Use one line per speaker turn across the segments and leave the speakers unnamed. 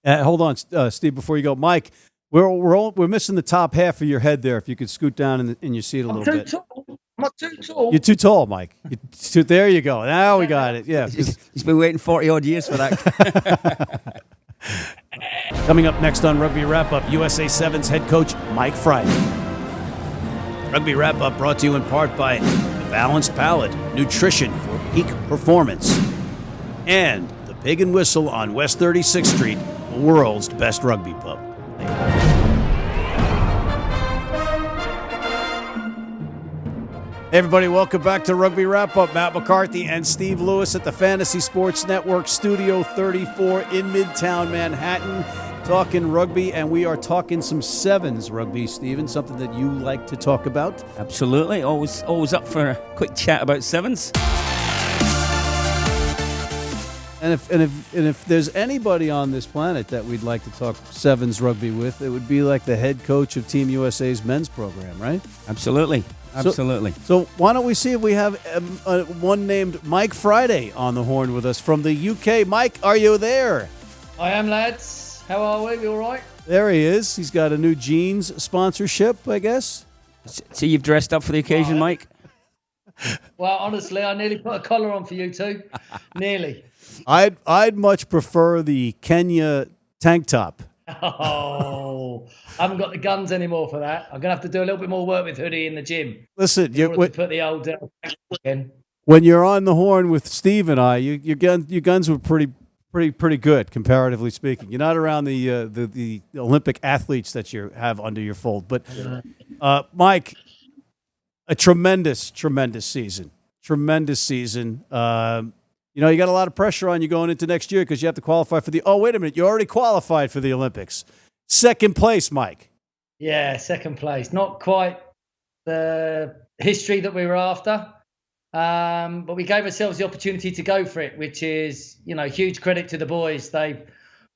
Hold on, Steve, before you go. Mike, we're missing the top half of your head there. If you could scoot down in your seat a
I'm
little
too
bit.
tall. I'm not too tall.
You're too tall, Mike. There you go. Now we got it. Yeah.
He's been waiting 40 odd years for that.
Coming up next on Rugby Wrap-Up, USA 7's head coach Mike Friday. Rugby Wrap-Up brought to you in part by The Balanced Palate, nutrition for peak performance, and the Pig and Whistle on West 36th Street, the world's best rugby pub. Hey everybody, welcome back to Rugby Wrap-Up. Matt McCarthy and Steve Lewis at the Fantasy Sports Network, Studio 34 in Midtown Manhattan, talking rugby, and we are talking some sevens rugby, Steven, something that you like to talk about.
Absolutely. Always up for a quick chat about sevens.
And if there's anybody on this planet that we'd like to talk sevens rugby with, it would be like the head coach of Team USA's men's program, right?
Absolutely.
So why don't we see if we have one named Mike Friday on the horn with us from the UK. Mike, are you there?
I am, lads. How are we? We all right?
There he is. He's got a new jeans sponsorship, I guess.
So you've dressed up for the occasion, Mike?
Well, honestly, I nearly put a collar on for you two. Nearly.
I'd much prefer the Kenya tank top.
Oh, I haven't got the guns anymore for that. I'm going to have to do a little bit more work with Hoodie in the gym.
Listen,
to put the old again.
When you're on the horn with Steve and I, your guns were pretty good, comparatively speaking. You're not around the Olympic athletes that you have under your fold. But, Mike, a tremendous season. Tremendous season. You got a lot of pressure on you going into next year because you have to qualify for oh, wait a minute. You already qualified for the Olympics. Second place, Mike.
Yeah, second place. Not quite the history that we were after. But we gave ourselves the opportunity to go for it, which is, huge credit to the boys. They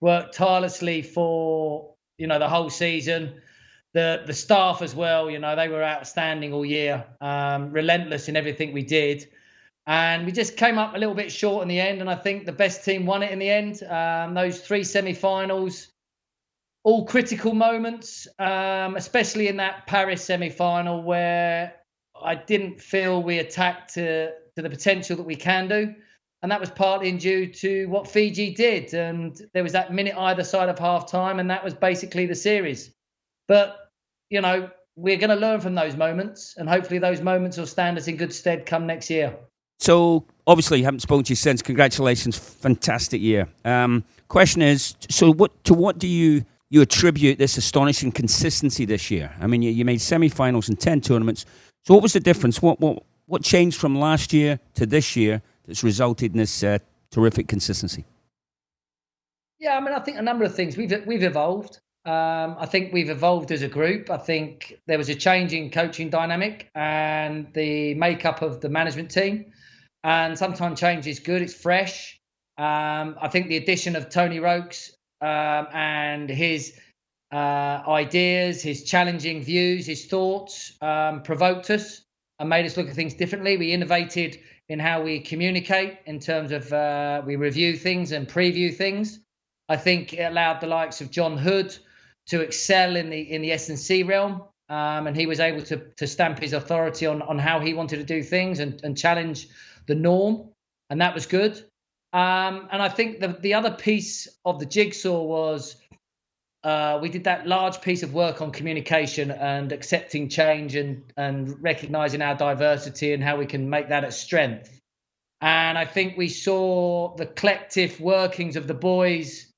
worked tirelessly for, the whole season. The staff as well, they were outstanding all year, relentless in everything we did. And we just came up a little bit short in the end, and I think the best team won it in the end. Those three semi-finals, all critical moments, especially in that Paris semi-final where I didn't feel we attacked to the potential that we can do. And that was partly due to what Fiji did. And there was that minute either side of half-time, and that was basically the series. But, we're going to learn from those moments, and hopefully those moments will stand us in good stead come next year.
So, obviously, you haven't spoken to you since. Congratulations. Fantastic year. Question is, so what do you attribute this astonishing consistency this year? I mean, you made semi-finals in 10 tournaments. So what was the difference? What changed from last year to this year that's resulted in this terrific consistency?
Yeah, I mean, I think a number of things. We've evolved. I think we've evolved as a group. I think there was a change in coaching dynamic and the makeup of the management team. And sometimes change is good. It's fresh. I think the addition of Tony Rokes and his ideas, his challenging views, his thoughts provoked us and made us look at things differently. We innovated in how we communicate in terms of we review things and preview things. I think it allowed the likes of John Hood to excel in the S&C realm, and he was able to stamp his authority on how he wanted to do things and challenge the norm, and that was good. And I think the other piece of the jigsaw was we did that large piece of work on communication and accepting change and recognizing our diversity and how we can make that a strength. And I think we saw the collective workings of the boys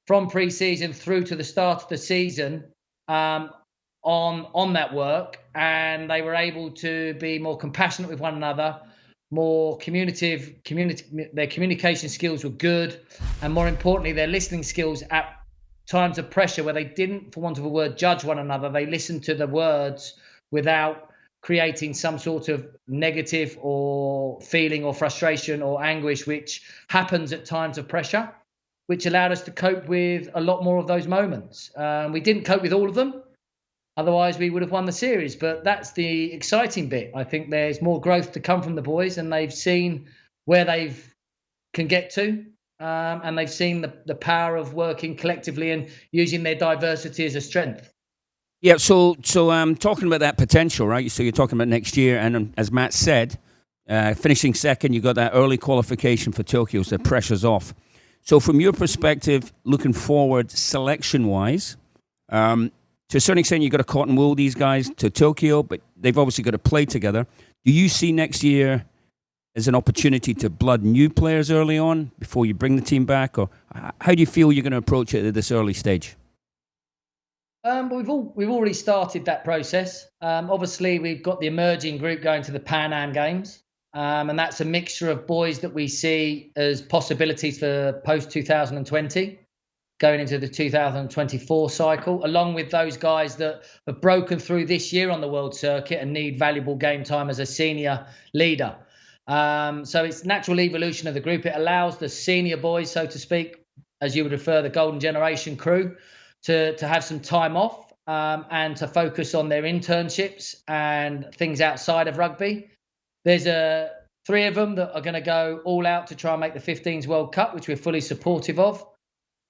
from pre-season through to the start of the season on that work, and they were able to be more compassionate with one another, more communicative. Their communication skills were good, and more importantly, their listening skills at times of pressure where they didn't, for want of a word, judge one another. They listened to the words without creating some sort of negative or feeling or frustration or anguish, which happens at times of pressure, which allowed us to cope with a lot more of those moments. We didn't cope with all of them. Otherwise, we would have won the series. But that's the exciting bit. I think there's more growth to come from the boys, and they've seen where they can get to. and they've seen the power of working collectively and using their diversity as a strength.
Yeah, so talking about that potential, right? So you're talking about next year, and as Matt said, finishing second, you got that early qualification for Tokyo, so the pressure's off. So from your perspective, looking forward, selection-wise, to a certain extent, you've got to cotton wool these guys to Tokyo, but they've obviously got to play together. Do you see next year as an opportunity to blood new players early on before you bring the team back, or how do you feel you're going to approach it at this early stage?
We've already started that process. Obviously, we've got the emerging group going to the Pan Am Games, and that's a mixture of boys that we see as possibilities for post-2020, going into the 2024 cycle, along with those guys that have broken through this year on the world circuit and need valuable game time as a senior leader. So it's natural evolution of the group. It allows the senior boys, so to speak, as you would refer, the golden generation crew, to have some time off and to focus on their internships and things outside of rugby. There's 3 of them that are going to go all out to try and make the 15s World Cup, which we're fully supportive of.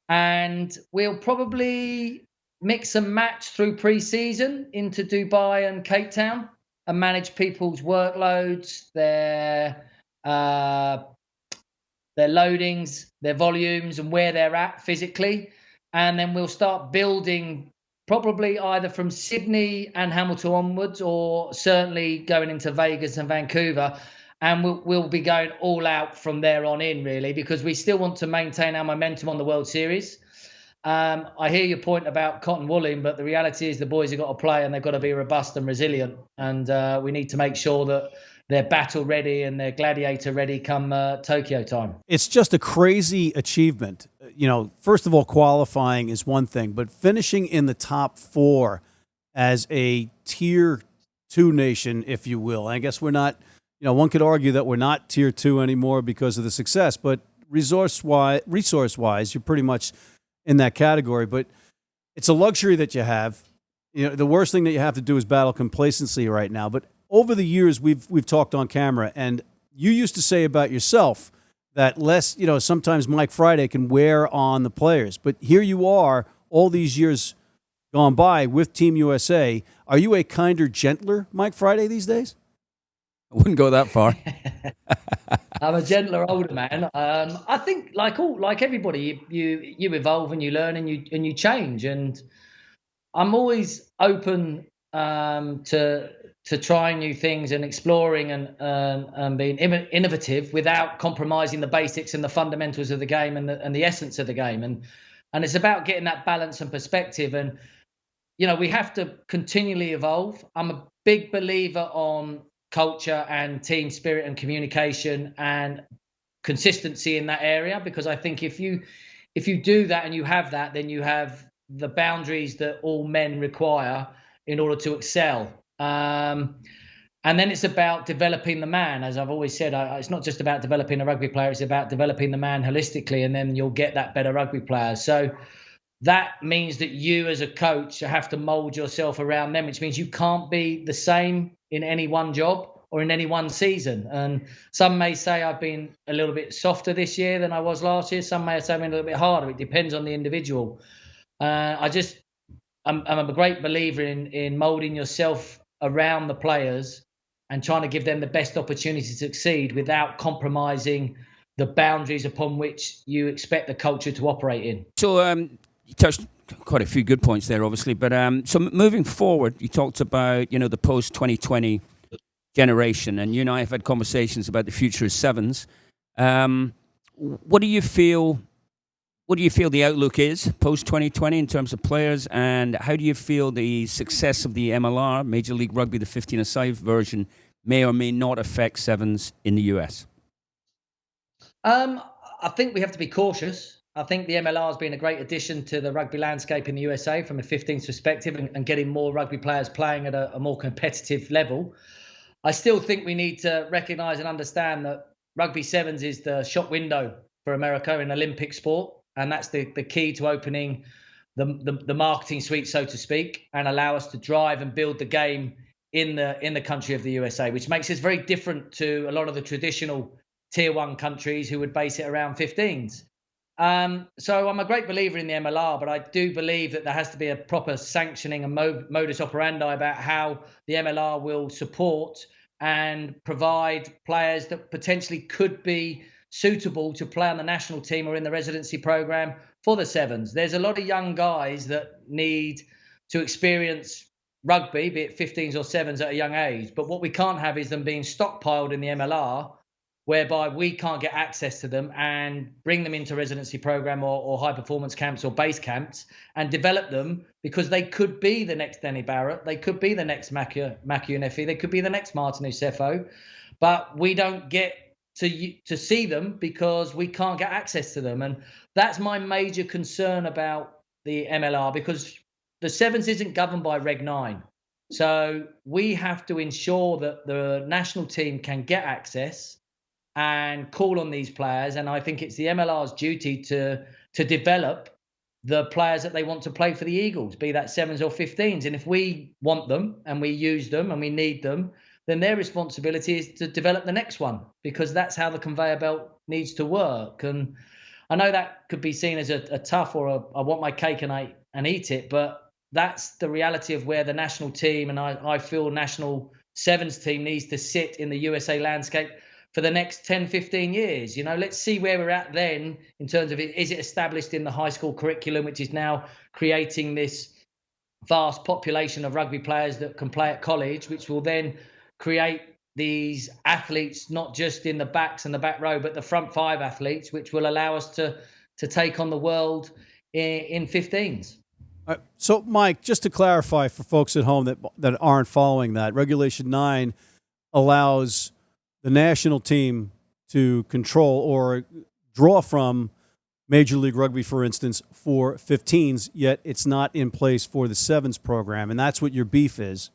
And we'll probably mix and match through pre-season into Dubai and Cape Town and manage people's workloads, their loadings, their volumes, and where they're at physically. And then we'll start building probably either from Sydney and Hamilton onwards, or certainly going into Vegas and Vancouver. And we'll be going all out from there on in, really, because we still want to maintain our momentum on the World Series. I hear your point about cotton wooling, but the reality is the boys have got to play and they've got to be robust and resilient. And we need to make sure that they're battle ready and they're gladiator ready come Tokyo time.
It's just a crazy achievement. First of all, qualifying is one thing, but finishing in the top 4 as a tier 2 nation, if you will. I guess we're not, one could argue that we're not tier 2 anymore because of the success, but resource-wise, you're pretty much in that category. But it's a luxury that you have. The worst thing that you have to do is battle complacency right now. But over the years, we've talked on camera, and you used to say about yourself that sometimes Mike Friday can wear on the players. But here you are, all these years gone by with Team USA. Are you a kinder, gentler Mike Friday these days?
I wouldn't go that far.
I'm a gentler older man. I think, like everybody, you evolve and you learn and you change. And I'm always open to trying new things and exploring and being innovative without compromising the basics and the fundamentals of the game and the essence of the game. And it's about getting that balance and perspective. And we have to continually evolve. I'm a big believer on culture and team spirit and communication and consistency in that area, because I think if you do that and you have that, then you have the boundaries that all men require in order to excel. And then it's about developing the man. As I've always said, it's not just about developing a rugby player, it's about developing the man holistically, and then you'll get that better rugby player. So that means that you as a coach have to mold yourself around them, which means you can't be the same in any one job or in any one season. And some may say I've been a little bit softer this year than I was last year. Some may say I've been a little bit harder. It depends on the individual. I'm a great believer in molding yourself around the players and trying to give them the best opportunity to succeed without compromising the boundaries upon which you expect the culture to operate in.
So you touched quite a few good points there, obviously. But so moving forward, you talked about, the post-2020 generation, and you and I have had conversations about the future of sevens. What do you feel the outlook is post-2020 in terms of players, and how do you feel the success of the MLR, Major League Rugby, the 15-a-side version, may or may not affect sevens in the US?
I think we have to be cautious. I think the MLR has been a great addition to the rugby landscape in the USA from a 15s perspective and getting more rugby players playing at a more competitive level. I still think we need to recognise and understand that rugby sevens is the shop window for America in Olympic sport. And that's the key to opening the marketing suite, so to speak, and allow us to drive and build the game in the country of the USA, which makes us very different to a lot of the traditional tier 1 countries who would base it around 15s. So I'm a great believer in the MLR, but I do believe that there has to be a proper sanctioning and modus operandi about how the MLR will support and provide players that potentially could be suitable to play on the national team or in the residency program for the sevens. There's a lot of young guys that need to experience rugby, be it 15s or sevens at a young age. But what we can't have is them being stockpiled in the MLR, whereby we can't get access to them and bring them into residency program or high performance camps or base camps and develop them, because they could be the next Danny Barrett, they could be the next Maki Unefi, they could be the next Martin Usefo, but we don't get to see them because we can't get access to them. And that's my major concern about the MLR, because the sevens isn't governed by Reg 9. So we have to ensure that the national team can get access and call on these players. And I think it's the MLR's duty to develop the players that they want to play for the Eagles, be that sevens or 15s. And if we want them and we use them and we need them, then their responsibility is to develop the next one, because that's how the conveyor belt needs to work. And I know that could be seen as a tough or I want my cake and eat it, but that's the reality of where the national team, and I feel national sevens team, needs to sit in the USA landscape for the next 10, 15 years. You know, let's see where we're at then in terms of is it established in the high school curriculum, which is now creating this vast population of rugby players that can play at college, which will then create these athletes, not just in the backs and the back row, but the front five athletes, which will allow us to take on the world in 15s.
So, Mike, just to clarify for folks at home that aren't following that, Regulation 9 allows the national team to control or draw from Major League Rugby, for instance, for 15s, yet it's not in place for the sevens program, and that's what your beef is,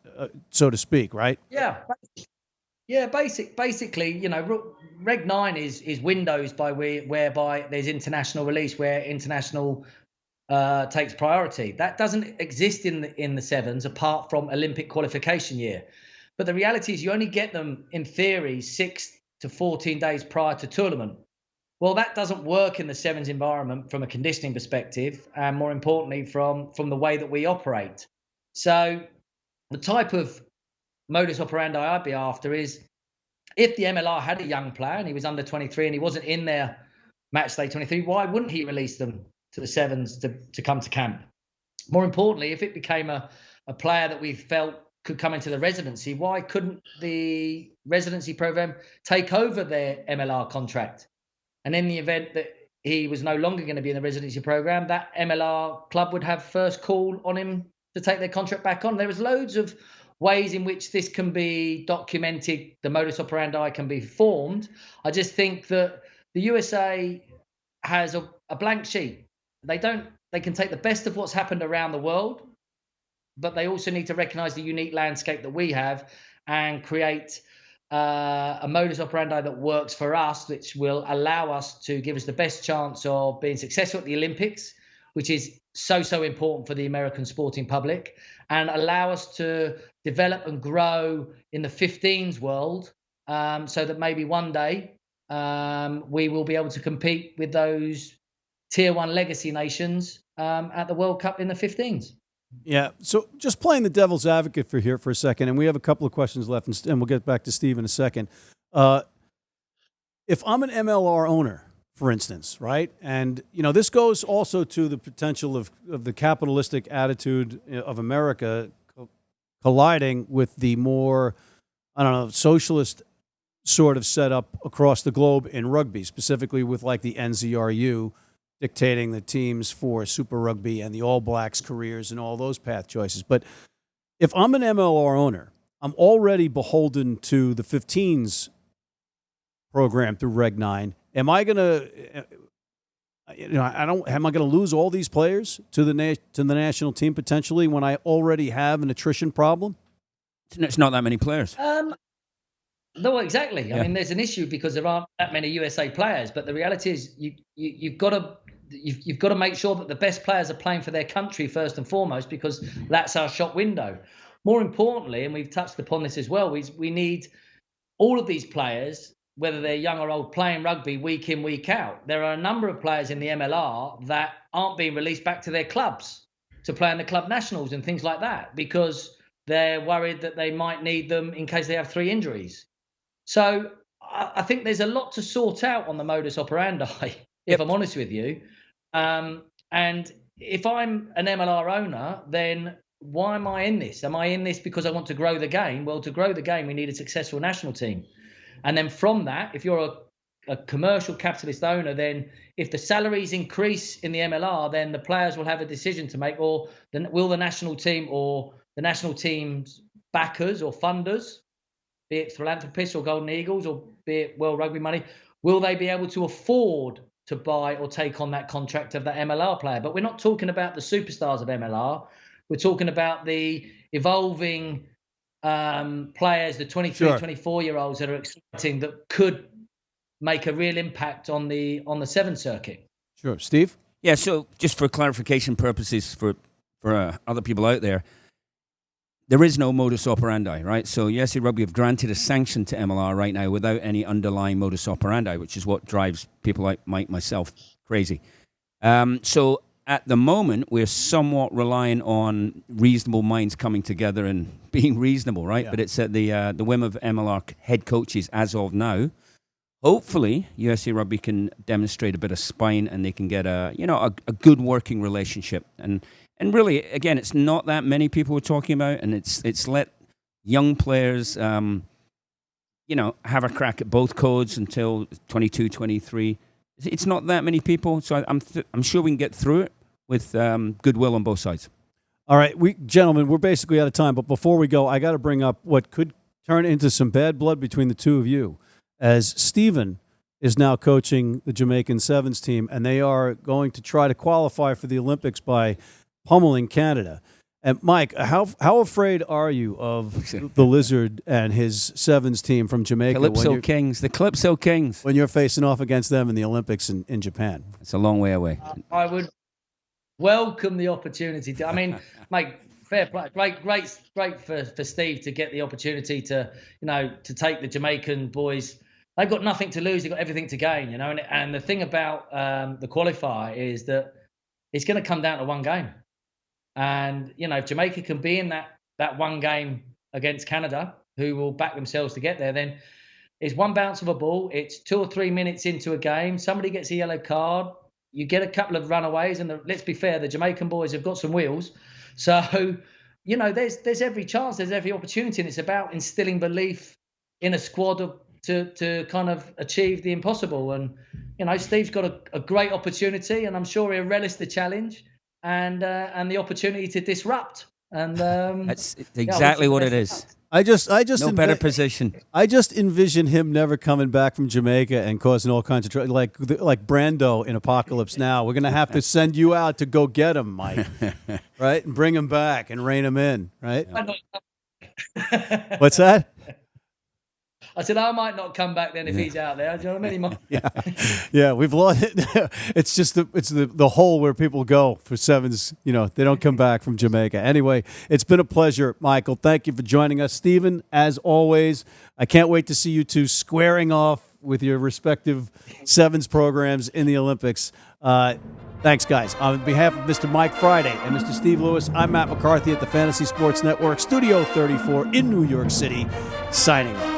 so to speak, right?
Yeah. Yeah, basically, you know, Reg 9 is windows whereby there's international release, where international takes priority. That doesn't exist in the sevens apart from Olympic qualification year. But the reality is you only get them, in theory, 6 to 14 days prior to tournament. Well, that doesn't work in the sevens environment from a conditioning perspective, and more importantly, from the way that we operate. So the type of modus operandi I'd be after is, if the MLR had a young player and he was under 23 and he wasn't in their match day 23, why wouldn't he release them to the sevens to come to camp? More importantly, if it became a player that we felt could come into the residency, why couldn't the residency program take over their MLR contract? And in the event that he was no longer going to be in the residency program, that MLR club would have first call on him to take their contract back on. There is loads of ways in which this can be documented, the modus operandi can be formed. I just think that the USA has a blank sheet. They can take the best of what's happened around the world, but they also need to recognize the unique landscape that we have and create a modus operandi that works for us, which will allow us to give us the best chance of being successful at the Olympics, which is so important for the American sporting public, and allow us to develop and grow in the 15s world, so that maybe one day we will be able to compete with those tier 1 legacy nations at the World Cup in the 15s.
Yeah, so just playing the devil's advocate for a second, and we have a couple of questions left, and we'll get back to Steve in a second. If I'm an MLR owner, for instance, right, and you know this goes also to the potential of the capitalistic attitude of America colliding with the more, I don't know, socialist sort of setup across the globe in rugby, specifically with like the NZRU dictating the teams for Super Rugby and the All Blacks careers and all those path choices. But if I'm an MLR owner, I'm already beholden to the 15s program through Reg 9. Am I going to, am I going to lose all these players to the national team potentially when I already have an attrition problem?
It's not that many players.
No, exactly. Yeah. I mean, there's an issue because there aren't that many USA players, but the reality is you've got to make sure that the best players are playing for their country first and foremost, because that's our shop window. More importantly, and we've touched upon this as well, we need all of these players whether they're young or old, playing rugby week in, week out. There are a number of players in the MLR that aren't being released back to their clubs to play in the club nationals and things like that because they're worried that they might need them in case they have 3 injuries. So I think there's a lot to sort out on the modus operandi, if I'm honest with you. And if I'm an MLR owner, then why am I in this? Am I in this because I want to grow the game? Well, to grow the game, we need a successful national team. And then from that, if you're a commercial capitalist owner, then if the salaries increase in the MLR, then the players will have a decision to make, or then will the national team or the national team's backers or funders, be it philanthropists or Golden Eagles or be it World Rugby money, will they be able to afford to buy or take on that contract of that MLR player? But we're not talking about the superstars of MLR. We're talking about the evolving players, the 23, 24-year-olds that are exciting, that could make a real impact on the Sevens circuit.
Sure. Steve?
Yeah, so just for clarification purposes for other people out there, there is no modus operandi, right? So USA Rugby have granted a sanction to MLR right now without any underlying modus operandi, which is what drives people like Mike, myself, crazy. So at the moment, we're somewhat relying on reasonable minds coming together and being reasonable, right? Yeah. But it's at the whim of MLR head coaches as of now. Hopefully, USA Rugby can demonstrate a bit of spine and they can get a good working relationship. And really, again, it's not that many people we're talking about, and it's let young players, have a crack at both codes until 22, 23. It's not that many people, so I'm sure we can get through it with goodwill on both sides.
All right, gentlemen, we're basically out of time, but before we go, I got to bring up what could turn into some bad blood between the two of you, as Stephen is now coaching the Jamaican Sevens team, and they are going to try to qualify for the Olympics by pummeling Canada. And Mike, how afraid are you of the Lizard and his Sevens team from Jamaica?
The Calypso Kings.
When you're facing off against them in the Olympics in Japan.
It's a long way away.
I would welcome the opportunity to. I mean, Mike, fair play. Great for Steve to get the opportunity to take the Jamaican boys. They've got nothing to lose. They've got everything to gain, And the thing about the qualifier is that it's going to come down to one game. And, if Jamaica can be in that one game against Canada, who will back themselves to get there, then it's one bounce of a ball. It's 2 or 3 minutes into a game. Somebody gets a yellow card. You get a couple of runaways. And let's be fair, the Jamaican boys have got some wheels. So, there's every chance, there's every opportunity. And it's about instilling belief in a squad to kind of achieve the impossible. And, Steve's got a great opportunity, and I'm sure he'll relish the challenge. And the opportunity to disrupt, and
that's exactly what it is.
I just
no better position.
I just envision him never coming back from Jamaica and causing all kinds of trouble, like Brando in Apocalypse Now. We're gonna have to send you out to go get him, Mike, right, and bring him back and rein him in, right? What's that?
I said I might not come back then if he's out there. Do you know what I mean?
Yeah, we've lost it. It's just the hole where people go for Sevens. They don't come back from Jamaica. Anyway, it's been a pleasure, Michael. Thank you for joining us, Stephen. As always, I can't wait to see you two squaring off with your respective Sevens programs in the Olympics. Thanks, guys. On behalf of Mr. Mike Friday and Mr. Steve Lewis, I'm Matt McCarthy at the Fantasy Sports Network, Studio 34 in New York City, signing off.